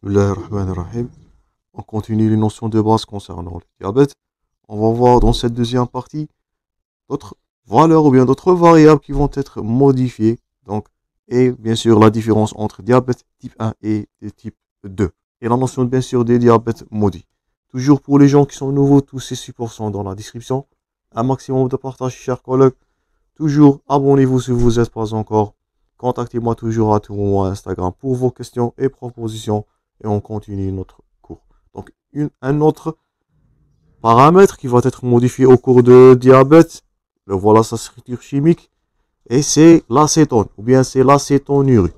Bismillahirrahmanirrahim. On continue les notions de base concernant le diabète. On va voir dans cette deuxième partie d'autres valeurs ou bien d'autres variables qui vont être modifiées. Donc, et bien sûr la différence entre diabète type 1 et type 2. Et la notion bien sûr des diabètes maudits. Toujours pour les gens qui sont nouveaux, tous ces supports sont dans la description. Un maximum de partage, chers collègues. Toujours abonnez-vous si vous n'êtes pas encore. Contactez-moi toujours à tout moment à Instagram pour vos questions et propositions. Et on continue notre cours. Donc, un autre paramètre qui va être modifié au cours de diabète, le voilà sa structure chimique, et c'est l'acétone, ou bien c'est l'acétonurie.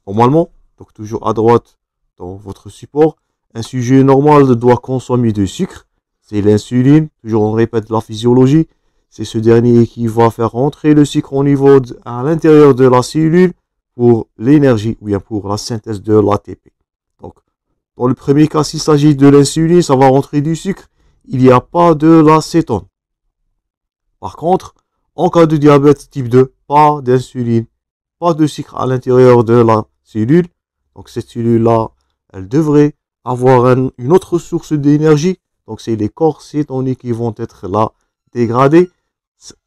Normalement, donc toujours à droite dans votre support, un sujet normal doit consommer du sucre, c'est l'insuline, toujours on répète la physiologie, c'est ce dernier qui va faire rentrer le sucre au niveau à l'intérieur de la cellule pour l'énergie, ou bien pour la synthèse de l'ATP. Donc, dans le premier cas, s'il s'agit de l'insuline, ça va rentrer du sucre. Il n'y a pas de l'acétone. Par contre, en cas de diabète type 2, pas d'insuline, pas de sucre à l'intérieur de la cellule. Donc, cette cellule-là, elle devrait avoir une autre source d'énergie. Donc, c'est les corps cétoniques qui vont être là dégradés.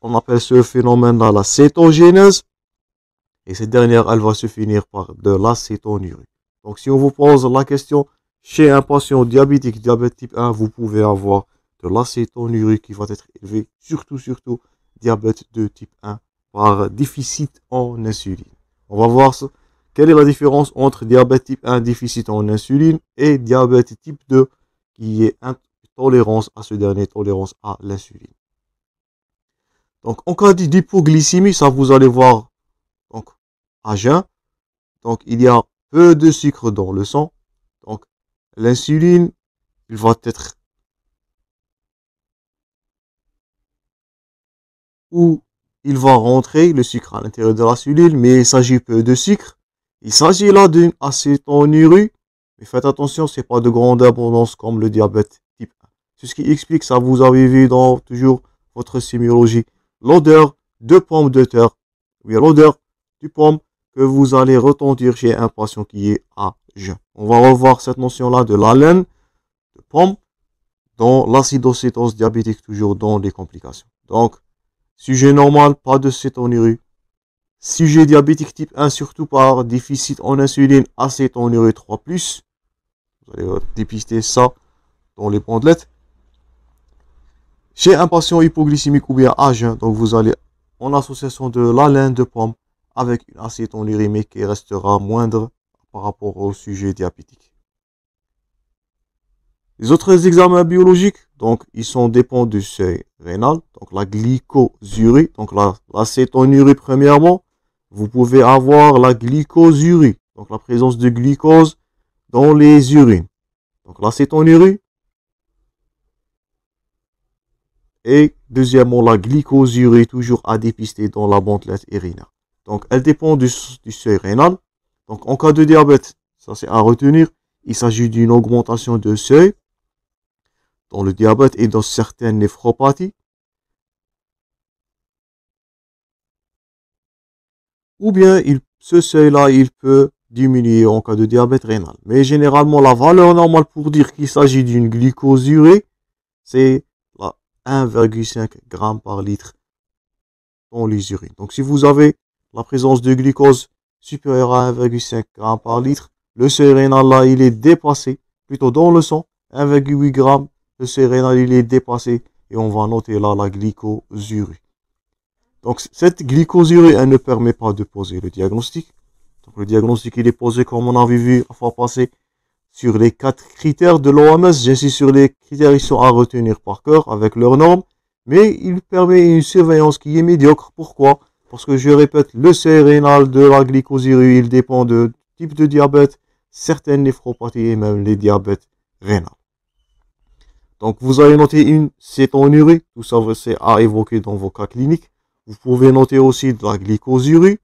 On appelle ce phénomène-là la cétogénèse. Et cette dernière, elle va se finir par de l'acétonurie. Donc, si on vous pose la question, chez un patient diabétique, diabète type 1, vous pouvez avoir de l'acétonurie qui va être élevé, surtout diabète de type 1 par déficit en insuline. On va voir quelle est la différence entre diabète type 1, déficit en insuline, et diabète type 2, qui est intolérance à ce dernier, tolérance à l'insuline. Donc, en cas d'hypoglycémie, ça vous allez voir, donc, à jeun, donc il y a peu de sucre dans le sang. Donc, l'insuline, il va être où il va rentrer le sucre à l'intérieur de la cellule, mais il s'agit peu de sucre. Il s'agit là d'une acétonurie, mais faites attention, c'est pas de grande abondance comme le diabète type 1. C'est ce qui explique ça, vous avez vu dans toujours votre sémiologie, l'odeur de pomme de terre, oui, l'odeur du pomme que vous allez retentir chez un patient qui est à jeun. On va revoir cette notion-là de l'haleine de pomme dans l'acidocétose diabétique, toujours dans les complications. Donc, sujet normal, pas de cétonurie. Sujet diabétique type 1, surtout par déficit en insuline, acétonurie 3+. Vous allez dépister ça dans les bandelettes. Chez un patient hypoglycémique ou bien à jeun, donc vous allez en association de l'haleine de pomme avec une acétonurie qui restera moindre par rapport au sujet diabétique. Les autres examens biologiques, donc ils sont dépendants du seuil rénal, donc la glycosurie, donc l'acétonurie premièrement. Vous pouvez avoir la glycosurie, donc la présence de glucose dans les urines. Donc l'acétonurie. Et deuxièmement, la glycosurie, toujours à dépister dans la bandelette urinaire. Donc, elle dépend du seuil rénal. Donc, en cas de diabète, ça c'est à retenir, il s'agit d'une augmentation de seuil dans le diabète et dans certaines néphropathies. Ou bien, ce seuil-là, il peut diminuer en cas de diabète rénal. Mais généralement, la valeur normale pour dire qu'il s'agit d'une glycosurie, c'est 1,5 g par litre dans les urines. Donc, si vous avez la présence de glucose supérieure à 1,5 g par litre, le seuil rénal là, il est dépassé, plutôt dans le sang, 1,8 g, le seuil rénal il est dépassé et on va noter là la glycosurie. Donc, cette glycosurie, elle ne permet pas de poser le diagnostic. Donc, le diagnostic, il est posé comme on avait vu la fois passée sur les 4 critères de l'OMS. J'insiste sur les critères, ils sont à retenir par cœur avec leurs normes. Mais il permet une surveillance qui est médiocre. Pourquoi? Parce que je répète, le seuil rénal de la glycosurie, il dépend de type de diabète, certaines néphropathies et même les diabètes rénaux. Donc vous allez noter une cétonurie, tout ça c'est à évoquer dans vos cas cliniques. Vous pouvez noter aussi de la glycosurie.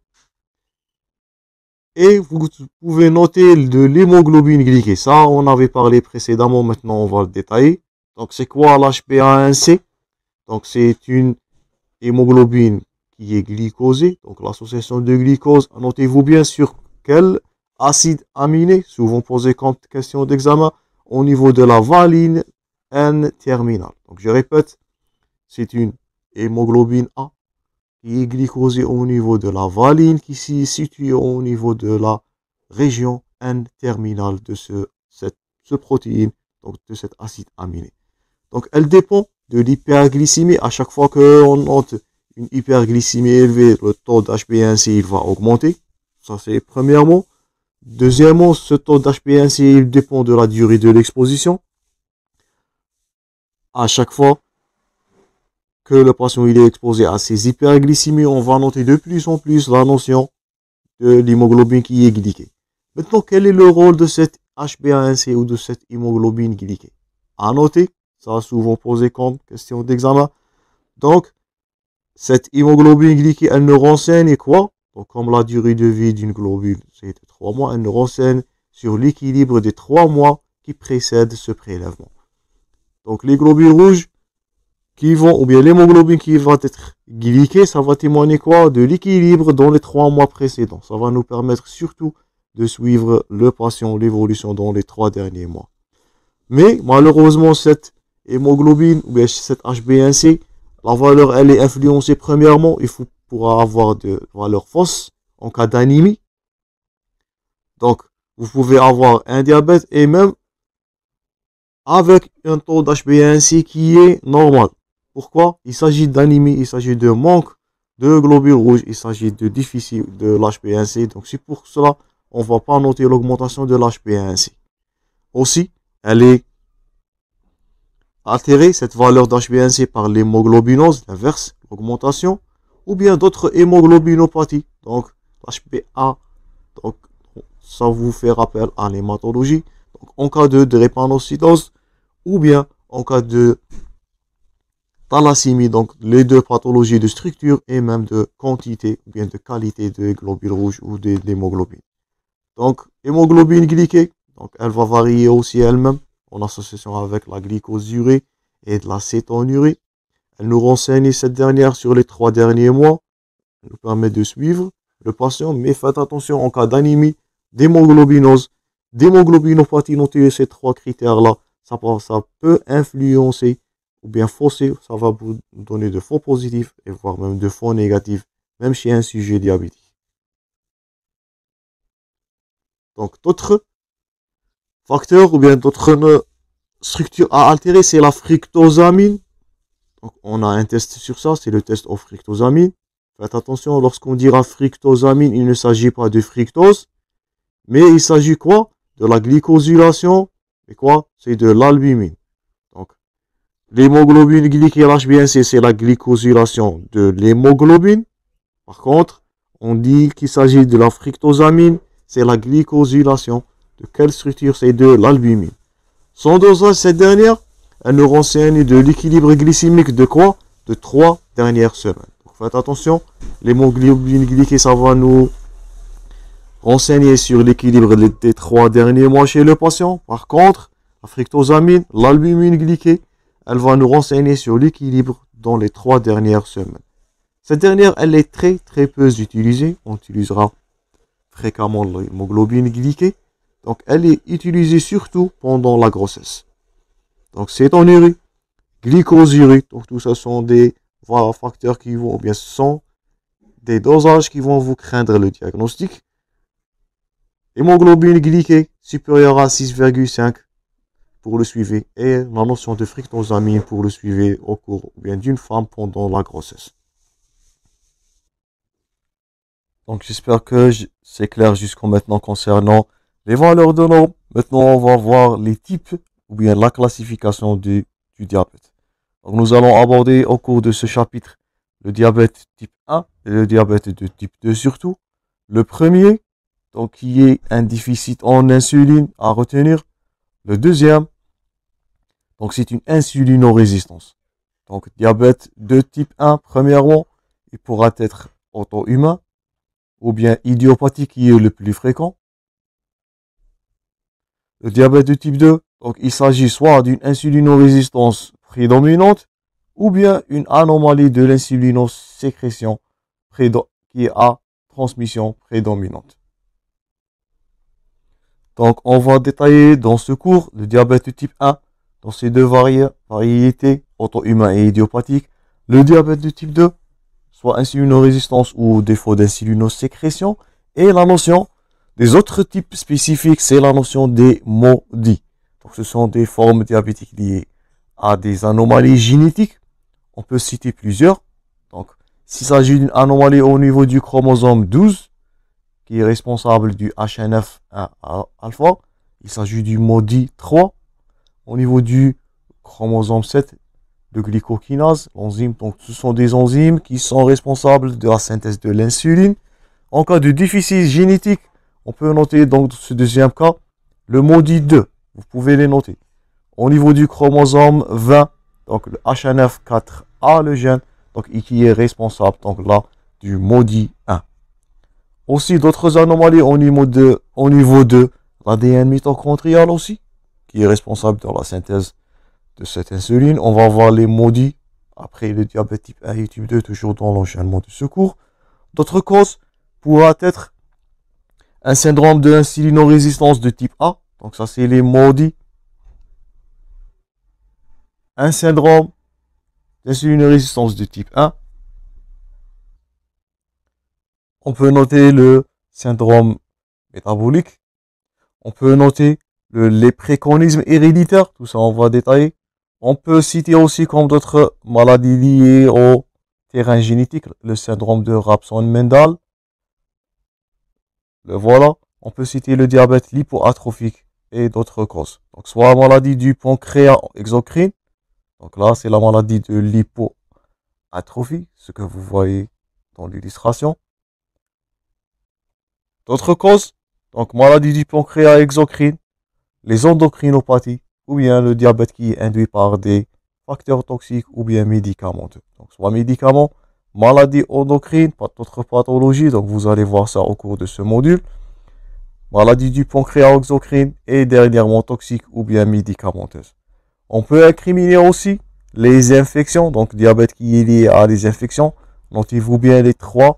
Et vous pouvez noter de l'hémoglobine glyquée. Ça, on avait parlé précédemment, maintenant on va le détailler. Donc c'est quoi l'HbA1c? Donc c'est une hémoglobine qui est glycosée. Donc l'association de glucose, notez-vous bien sur quelle acide aminé, souvent posé comme question d'examen, au niveau de la valine N-terminale. Donc je répète, c'est une hémoglobine A qui est glycosée au niveau de la valine qui s'y situe au niveau de la région N-terminale de ce protéine, donc de cet acide aminé. Donc elle dépend de l'hyperglycémie. À chaque fois qu'on note une hyperglycémie élevée, le taux d'HbA1c il va augmenter. Ça c'est premièrement. Deuxièmement, ce taux d'HbA1c il dépend de la durée de l'exposition. À chaque fois que le patient il est exposé à ces hyperglycémies, on va noter de plus en plus la notion de l'hémoglobine qui est glyquée. Maintenant, quel est le rôle de cette HbA1c ou de cette hémoglobine glyquée? À noter, ça a souvent posé comme question d'examen. Donc, cette hémoglobine glyquée, elle nous renseigne quoi? Donc, comme la durée de vie d'une globule, c'est de 3 mois, elle nous renseigne sur l'équilibre des 3 mois qui précèdent ce prélèvement. Donc, les globules rouges qui vont, ou bien l'hémoglobine qui va être glyquée, ça va témoigner quoi? De l'équilibre dans les 3 mois précédents. Ça va nous permettre surtout de suivre le patient, l'évolution dans les 3 derniers mois. Mais malheureusement, cette hémoglobine, ou bien cette HbA1c, la valeur, elle est influencée premièrement, il pourra avoir de valeurs fausses en cas d'anémie. Donc, vous pouvez avoir un diabète et même avec un taux d'HbA1c qui est normal. Pourquoi? Il s'agit d'anémie, il s'agit de manque de globules rouges, il s'agit de déficit de l'HbA1c. Donc, c'est pour cela on ne va pas noter l'augmentation de l'HbA1c. Aussi, elle est altérée, cette valeur d'HbA1c, par l'hémoglobinose, l'inverse, l'augmentation, ou bien d'autres hémoglobinopathies. Donc, l'HbA, donc, ça vous fait rappel à l'hématologie. Donc, en cas de drépanocytose, ou bien en cas de thalassémie, donc les deux pathologies de structure et même de quantité, ou bien de qualité de globules rouges ou d'hémoglobine. Donc, hémoglobine glyquée, donc elle va varier aussi elle-même en association avec la glycosurée et de l'acétonurée. Elle nous renseigne cette dernière sur les 3 derniers mois. Elle nous permet de suivre le patient, mais faites attention en cas d'anémie, d'hémoglobinose, d'hémoglobinopathie, notez ces 3 critères-là. Ça peut influencer ou bien fausser, ça va vous donner de faux positifs et voire même de faux négatifs, même chez un sujet diabétique. Donc, d'autres facteurs ou bien d'autres structures à altérer, c'est la fructosamine. Donc, on a un test sur ça, c'est le test au fructosamine. Faites attention, lorsqu'on dira fructosamine, il ne s'agit pas de fructose, mais il s'agit quoi? De la glycosylation, et quoi? C'est de l'albumine. Donc, l'hémoglobine glyquée, l'HbA1c, c'est la glycosylation de l'hémoglobine. Par contre, on dit qu'il s'agit de la fructosamine, c'est la glycosylation. De quelle structure? C'est de l'albumine. Son dosage, cette dernière, elle nous renseigne de l'équilibre glycémique de quoi? De 3 dernières semaines. Donc faites attention, l'hémoglobine glyquée, ça va nous renseigner sur l'équilibre des 3 derniers mois chez le patient. Par contre, la fructosamine, l'albumine glyquée, elle va nous renseigner sur l'équilibre dans les 3 dernières semaines. Cette dernière, elle est très peu utilisée. On utilisera fréquemment l'hémoglobine glyquée. Donc, elle est utilisée surtout pendant la grossesse. Donc, cétonurie, glycosurie. Donc, tout ça sont des facteurs qui vont, ou bien ce sont des dosages qui vont vous craindre le diagnostic. Hémoglobine glyquée supérieure à 6,5 pour le suivi et la notion de fructosamine pour le suivi au cours ou bien d'une femme pendant la grossesse. Donc j'espère que c'est clair jusqu'à maintenant concernant les valeurs de normes. Maintenant on va voir les types ou bien la classification du diabète. Donc nous allons aborder au cours de ce chapitre le diabète type 1 et le diabète de type 2 surtout. Le premier, donc qui est un déficit en insuline à retenir. Le deuxième, donc c'est une insulinorésistance. Donc diabète de type 1, premièrement, il pourra être auto-humain ou bien idiopathique qui est le plus fréquent. Le diabète de type 2, donc il s'agit soit d'une insulinorésistance prédominante ou bien une anomalie de l'insulinosécrétion qui est à transmission prédominante. Donc, on va détailler dans ce cours le diabète de type 1 dans ses deux variétés, auto-humain et idiopathique. Le diabète de type 2, soit insulinorésistance ou défaut d'insulinosécrétion. Et la notion des autres types spécifiques, c'est la notion des MODY. Donc, ce sont des formes diabétiques liées à des anomalies génétiques. On peut citer plusieurs. Donc, s'il s'agit d'une anomalie au niveau du chromosome 12, qui est responsable du HNF1 alpha. Il s'agit du MODY 3. Au niveau du chromosome 7, de glycokinase, l'enzyme. Donc, ce sont des enzymes qui sont responsables de la synthèse de l'insuline. En cas de déficit génétique, on peut noter donc ce deuxième cas, le MODY 2. Vous pouvez les noter. Au niveau du chromosome 20, donc le HNF4A, le gène, donc qui est responsable donc là du MODY 1. Aussi d'autres anomalies au niveau de l'ADN mitochondrial aussi, qui est responsable de la synthèse de cette insuline. On va voir les MODY après le diabète type 1 et type 2, toujours dans l'enchaînement de secours. D'autres causes pourraient être un syndrome de insulinorésistance de type A, donc ça c'est les MODY. Un syndrome d'insulinorésistance de type 1. On peut noter le syndrome métabolique. On peut noter le lépréconisme héréditaire. Tout ça, on va détailler. On peut citer aussi comme d'autres maladies liées au terrain génétique, le syndrome de Rabson-Mendel. Le voilà. On peut citer le diabète lipoatrophique et d'autres causes. Donc, soit la maladie du pancréas exocrine. Donc là, c'est la maladie de l'hypoatrophie, ce que vous voyez dans l'illustration. D'autres causes, donc maladie du pancréas exocrine, les endocrinopathies, ou bien le diabète qui est induit par des facteurs toxiques ou bien médicamenteux. Donc soit médicaments, maladie endocrine, pas d'autres pathologies, donc vous allez voir ça au cours de ce module. Maladie du pancréas exocrine et dernièrement toxique ou bien médicamenteuse. On peut incriminer aussi les infections, donc diabète qui est lié à des infections. Notez-vous bien les trois,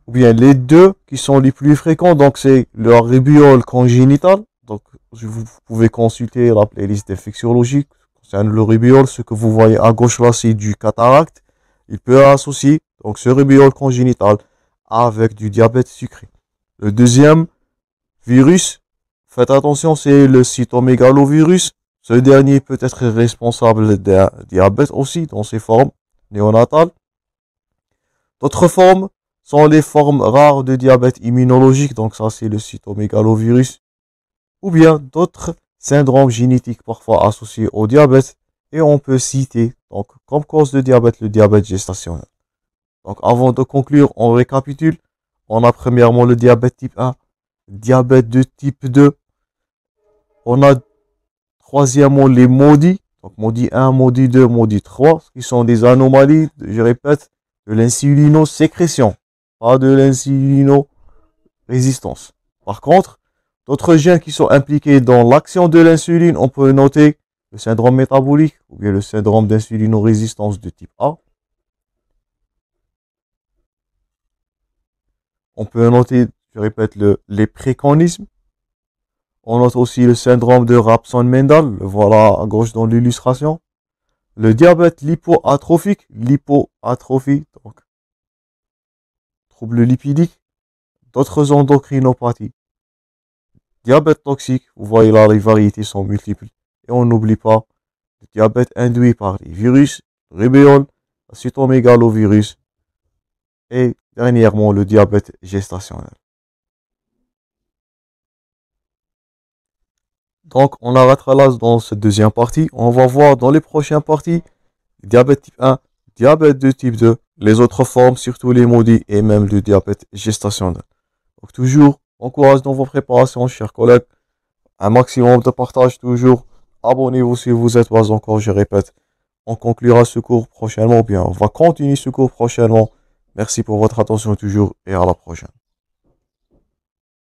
ou bien les deux qui sont les plus fréquents. Donc c'est le rubiole congénital. Donc vous pouvez consulter la playlist d'infectiologie concernant le rubiole. Ce que vous voyez à gauche là, c'est du cataracte. Il peut associer donc ce rubiole congénital avec du diabète sucré. Le deuxième virus, faites attention, c'est le cytomégalovirus. Ce dernier peut être responsable d'un diabète aussi dans ses formes néonatales. D'autres formes sont les formes rares de diabète immunologique, donc ça c'est le cytomégalovirus, ou bien d'autres syndromes génétiques parfois associés au diabète, et on peut citer donc comme cause de diabète le diabète gestationnel. Donc avant de conclure, on récapitule. On a premièrement le diabète type 1, diabète de type 2. On a troisièmement les MODY, donc MODY 1, MODY 2, MODY 3, qui sont des anomalies, je répète, de l'insulinosécrétion, pas de l'insulinorésistance. Par contre, d'autres gènes qui sont impliqués dans l'action de l'insuline, on peut noter le syndrome métabolique ou bien le syndrome d'insulinorésistance de type A. On peut noter, je répète, le lépréconisme. On note aussi le syndrome de Rabson-Mendel, le voilà à gauche dans l'illustration. Le diabète lipoatrophique, l'hypoatrophie, donc trouble lipidique, d'autres endocrinopathies. Diabète toxique, vous voyez là, les variétés sont multiples. Et on n'oublie pas le diabète induit par les virus, rubéole, cytomégalovirus et dernièrement le diabète gestationnel. Donc on arrêtera là dans cette deuxième partie. On va voir dans les prochaines parties diabète type 1, diabète de type 2, les autres formes, surtout les MODY et même le diabète gestationnel. Donc toujours, bon courage dans vos préparations, chers collègues. Un maximum de partage toujours. Abonnez-vous si vous êtes pas encore, je répète. On conclura ce cours prochainement, bien on va continuer ce cours prochainement. Merci pour votre attention toujours et à la prochaine.